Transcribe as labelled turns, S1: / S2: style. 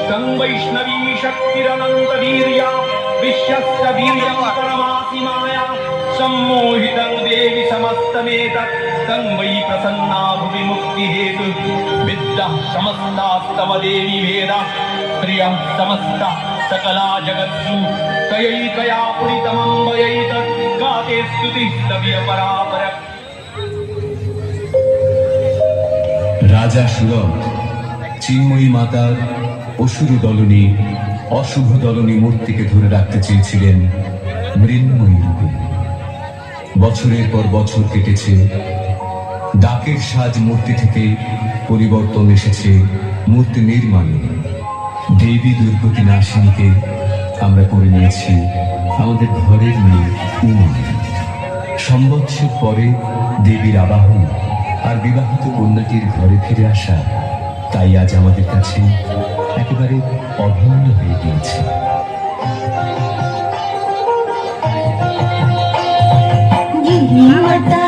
S1: तं वैष्णवी शक्तिरनन्तवीर्या विश्वस्य वीर्यं परमासि माया सम्मोहितं देवि समस्तमेतत् तं वै प्रसन्ना भुवि मुक्तिहेतु विद्याः समस्तास्तव देवि वेदाः प्रियं समस्तः सकला जगत्सु तयैकया पुरितमम्बयैतत् गाते स्तुतिस्तव्य परापर।
S2: রাজা সুরথ চিন্ময়ী মাতার অসুর দলনী অশুভ দলনী মূর্তিকে ধরে রাখতে চেয়েছিলেন মৃন্ময়ী রূপে। বছরের পর বছর কেটেছে, ডাকের সাজ মূর্তি থেকে পরিবর্তন এসেছে মূর্তি নির্মাণে। দেবী দুর্গতি নাশিনীকে আমরা করে নিয়েছি আমাদের ঘরের মেয়ে উমা। সম্বৎসর পরে দেবীর আবাহন আর বিবাহিত কন্যাটির ঘরে ফিরে আসা তাই আজ আমাদের কাছে একেবারে অভিন্ন হয়ে গিয়েছে।
S3: গিরিমাতা